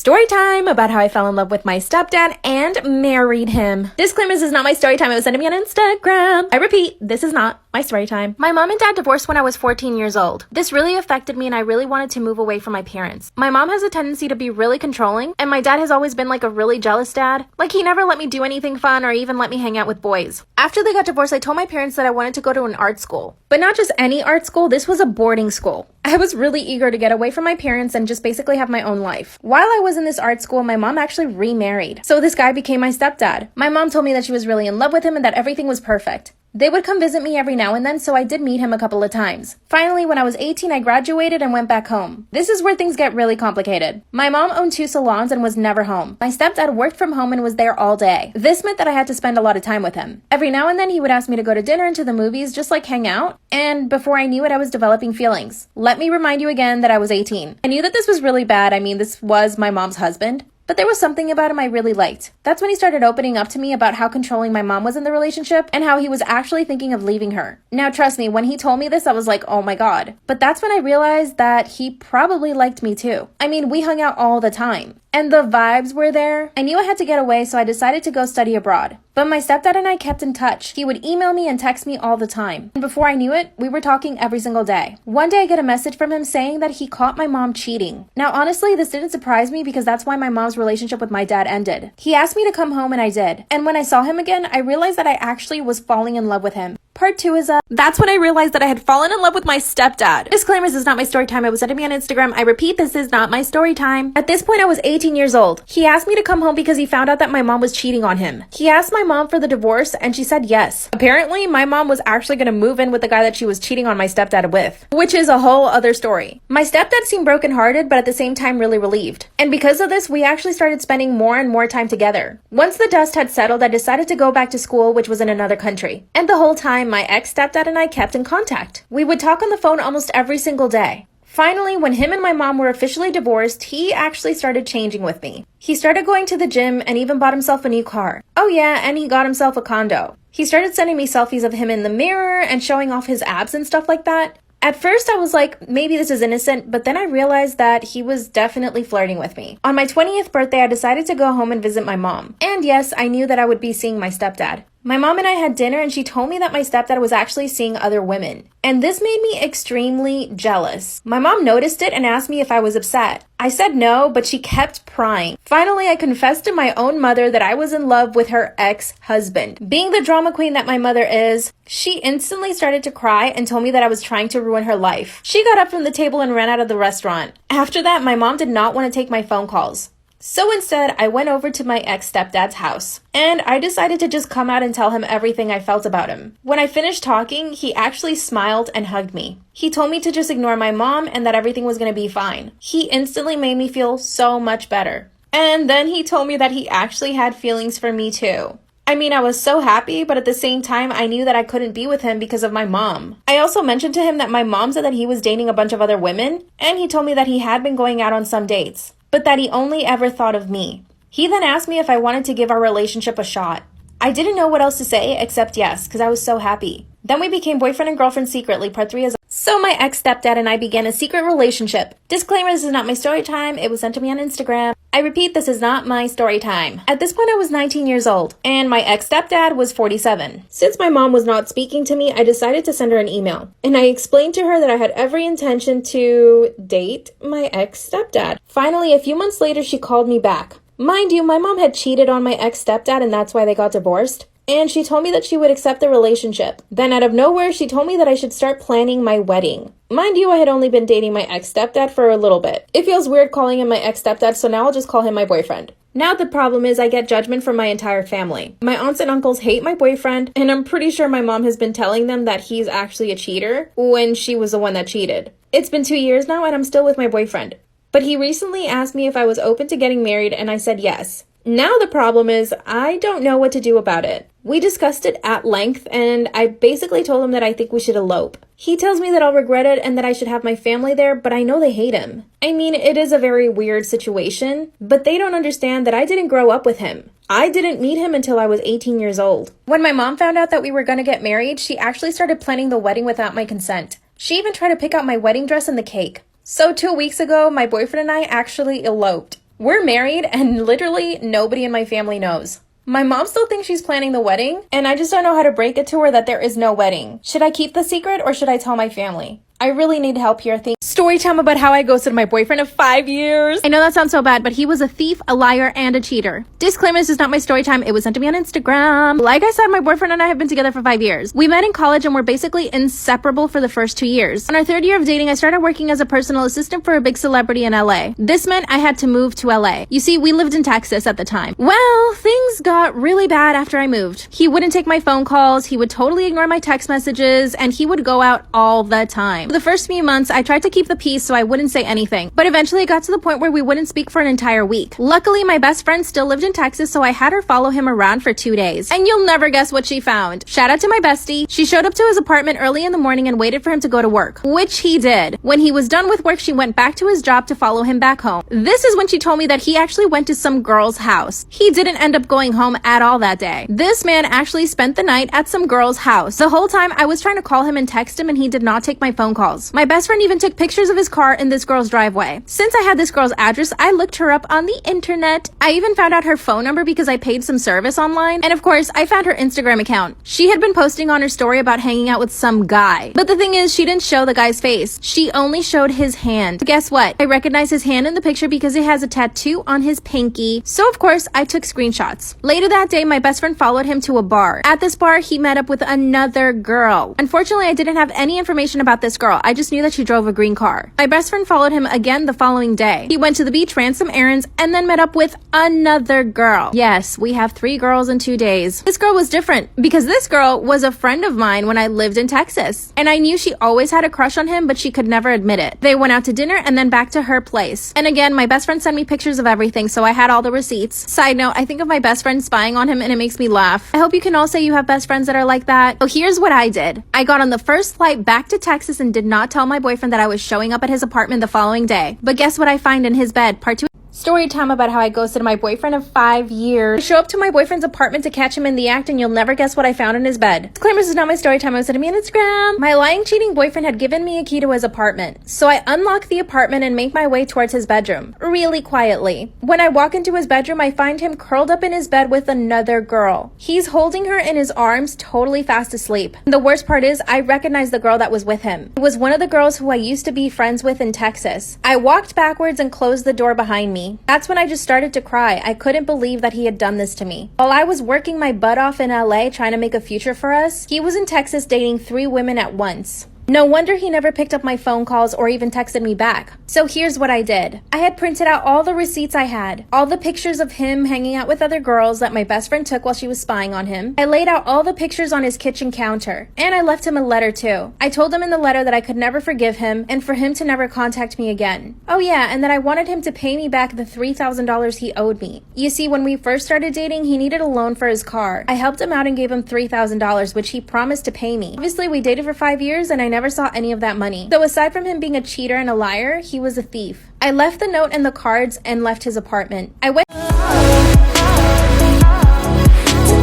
Story time about how I fell in love with my stepdad and married him. Disclaimer, this is not my story time. It was sent to me on Instagram. I repeat, this is not my story time. My mom and dad divorced when I was 14 years old. This really affected me and I really wanted to move away from my parents. My mom has a tendency to be really controlling and my dad has always been like a really jealous dad. Like he never let me do anything fun or even let me hang out with boys. After they got divorced, I told my parents that I wanted to go to an art school. But not just any art school, this was a boarding school. I was really eager to get away from my parents and just basically have my own life. While I was in this art school, my mom actually remarried. So this guy became my stepdad. My mom told me that she was really in love with him and that everything was perfect. They would come visit me every now and then, so I did meet him a couple of times. Finally, when I was 18, I graduated and went back home. This is where things get really complicated. My mom owned 2 salons and was never home. My stepdad worked from home and was there all day. This meant that I had to spend a lot of time with him. Every now and then, he would ask me to go to dinner and to the movies, just like hang out. And before I knew it, I was developing feelings. Let me remind you again that I was 18. I knew that this was really bad. I mean, this was my mom's husband. But there was something about him I really liked. That's when he started opening up to me about how controlling my mom was in the relationship and how he was actually thinking of leaving her. Now, trust me, when he told me this, I was like, oh my God. But that's when I realized that he probably liked me too. I mean, we hung out all the time. And the vibes were there. I knew I had to get away, so I decided to go study abroad. But my stepdad and I kept in touch. He would email me and text me all the time. And before I knew it, we were talking every single day. One day I get a message from him saying that he caught my mom cheating. Now, honestly, this didn't surprise me because that's why my mom's relationship with my dad ended. He asked me to come home and I did. And when I saw him again, I realized that I actually was falling in love with him. Part 2 is that's when I realized that I had fallen in love with my stepdad. Disclaimer, this is not my story time. It was sent to me on Instagram. I repeat, this is not my story time. At this point, I was 18 years old. He asked me to come home because he found out that my mom was cheating on him. He asked my mom for the divorce and she said yes. Apparently, my mom was actually going to move in with the guy that she was cheating on my stepdad with, which is a whole other story. My stepdad seemed brokenhearted, but at the same time really relieved. And because of this, we actually started spending more and more time together. Once the dust had settled, I decided to go back to school, which was in another country. And the whole time, my ex-stepdad and I kept in contact. We would talk on the phone almost every single day. Finally, when him and my mom were officially divorced, he actually started changing with me. He started going to the gym and even bought himself a new car. Oh yeah, and he got himself a condo. He started sending me selfies of him in the mirror and showing off his abs and stuff like that. At first, I was like, maybe this is innocent, but then I realized that he was definitely flirting with me. On my 20th birthday, I decided to go home and visit my mom. And yes, I knew that I would be seeing my stepdad. My mom and I had dinner and she told me that my stepdad was actually seeing other women. And this made me extremely jealous. My mom noticed it and asked me if I was upset. I said no, but she kept prying. Finally, I confessed to my own mother that I was in love with her ex-husband. Being the drama queen that my mother is, she instantly started to cry and told me that I was trying to ruin her life. She got up from the table and ran out of the restaurant. After that, my mom did not want to take my phone calls. So instead, I went over to my ex-stepdad's house, and I decided to just come out and tell him everything I felt about him. When I finished talking, he actually smiled and hugged me. He told me to just ignore my mom and that everything was going to be fine. He instantly made me feel so much better. And then he told me that he actually had feelings for me too. I mean, I was so happy, but at the same time, I knew that I couldn't be with him because of my mom. I also mentioned to him that my mom said that he was dating a bunch of other women, and he told me that he had been going out on some dates, but that he only ever thought of me. He then asked me if I wanted to give our relationship a shot. I didn't know what else to say except yes, because I was so happy. Then we became boyfriend and girlfriend secretly. Part 3 is so my ex-stepdad and I began a secret relationship. Disclaimer, this is not my story time. It was sent to me on Instagram. I repeat, this is not my story time. At this point, I was 19 years old, and my ex-stepdad was 47. Since my mom was not speaking to me, I decided to send her an email. And I explained to her that I had every intention to date my ex-stepdad. Finally, a few months later, she called me back. Mind you, my mom had cheated on my ex-stepdad, and that's why they got divorced. And she told me that she would accept the relationship. Then out of nowhere, she told me that I should start planning my wedding. Mind you, I had only been dating my ex-stepdad for a little bit. It feels weird calling him my ex-stepdad, so now I'll just call him my boyfriend. Now the problem is I get judgment from my entire family. My aunts and uncles hate my boyfriend, and I'm pretty sure my mom has been telling them that he's actually a cheater when she was the one that cheated. It's been 2 years now and I'm still with my boyfriend. But he recently asked me if I was open to getting married and I said yes. Now the problem is I don't know what to do about it. We discussed it at length and I basically told him that I think we should elope. He tells me that I'll regret it and that I should have my family there, but I know they hate him. I mean, it is a very weird situation, but they don't understand that I didn't grow up with him. I didn't meet him until I was 18 years old. When my mom found out that we were going to get married, she actually started planning the wedding without my consent. She even tried to pick out my wedding dress and the cake. So 2 weeks ago, my boyfriend and I actually eloped. We're married and literally nobody in my family knows. My mom still thinks she's planning the wedding, and I just don't know how to break it to her that there is no wedding. Should I keep the secret or should I tell my family? I really need help here. Story time about how I ghosted my boyfriend of 5 years. I know that sounds so bad, but he was a thief, a liar, and a cheater. Disclaimer, this is not my story time. It was sent to me on Instagram. Like I said, my boyfriend and I have been together for 5 years. We met in college and were basically inseparable for the first 2 years. On our 3rd year of dating, I started working as a personal assistant for a big celebrity in LA. This meant I had to move to LA. You see, we lived in Texas at the time. Well, things got really bad after I moved. He wouldn't take my phone calls, he would totally ignore my text messages, and he would go out all the time. For the first few months, I tried to keep the peace so I wouldn't say anything, but eventually it got to the point where we wouldn't speak for an entire week. Luckily, my best friend still lived in Texas, so I had her follow him around for 2 days. And you'll never guess what she found. Shout out to my bestie. She showed up to his apartment early in the morning and waited for him to go to work, which he did. When he was done with work, she went back to his job to follow him back home. This is when she told me that he actually went to some girl's house. He didn't end up going home at all that day. This man actually spent the night at some girl's house. The whole time I was trying to call him and text him, and he did not take my phone calls. My best friend even took pictures of his car in this girl's driveway. Since I had this girl's address, I looked her up on the internet. I even found out her phone number because I paid some service online. And of course, I found her Instagram account. She had been posting on her story about hanging out with some guy. But the thing is, she didn't show the guy's face. She only showed his hand. Guess what? I recognize his hand in the picture because it has a tattoo on his pinky. So of course, I took screenshots. Later that day, my best friend followed him to a bar. At this bar, he met up with another girl. Unfortunately, I didn't have any information about this girl. I just knew that she drove a green car. My best friend followed him again the following day. He went to the beach, ran some errands, and then met up with another girl. Yes, we have 3 girls in 2 days. This girl was different because this girl was a friend of mine when I lived in Texas. And I knew she always had a crush on him, but she could never admit it. They went out to dinner and then back to her place. And again, my best friend sent me pictures of everything, so I had all the receipts. Side note, I think of my best friend spying on him and it makes me laugh. I hope you can all say you have best friends that are like that. Oh, here's what I did. I got on the first flight back to Texas and did not tell my boyfriend that I was showing up at his apartment the following day. But guess what I find in his bed? Part 2. Story time about how I ghosted my boyfriend of 5 years. I show up to my boyfriend's apartment to catch him in the act, and you'll never guess what I found in his bed. Disclaimer, this is not my story time. I was sending me on Instagram. My lying, cheating boyfriend had given me a key to his apartment. So I unlock the apartment and make my way towards his bedroom, really quietly. When I walk into his bedroom, I find him curled up in his bed with another girl. He's holding her in his arms, totally fast asleep. And the worst part is, I recognize the girl that was with him. It was one of the girls who I used to be friends with in Texas. I walked backwards and closed the door behind me. That's when I just started to cry. I couldn't believe that he had done this to me. While I was working my butt off in LA trying to make a future for us, he was in Texas dating 3 women at once. No wonder he never picked up my phone calls or even texted me back. So here's what I did. I had printed out all the receipts I had, all the pictures of him hanging out with other girls that my best friend took while she was spying on him. I laid out all the pictures on his kitchen counter, and I left him a letter too. I told him in the letter that I could never forgive him and for him to never contact me again. Oh yeah, and that I wanted him to pay me back the $3,000 he owed me. You see, when we first started dating, he needed a loan for his car. I helped him out and gave him $3,000, which he promised to pay me. Obviously, we dated for 5 years and I never saw any of that money. So aside from him being a cheater and a liar, he was a thief. I left the note and the cards and left his apartment. I went to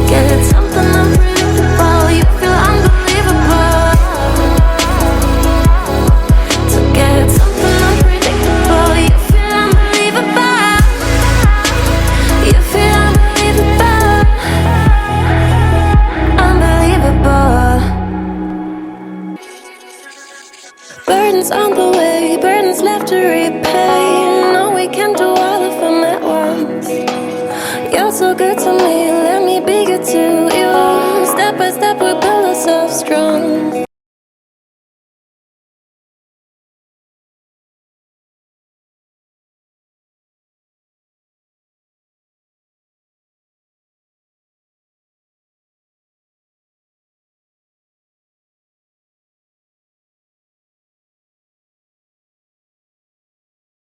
get something unpredictable. You feel unbelievable. To get something unpredictable. You feel unbelievable. You feel unbelievable. Unbelievable. Burdens on the way, burdens left to repay. No, we can't do all of them at once. You're so good to me, let me be good to you. Step by step we build ourselves strong.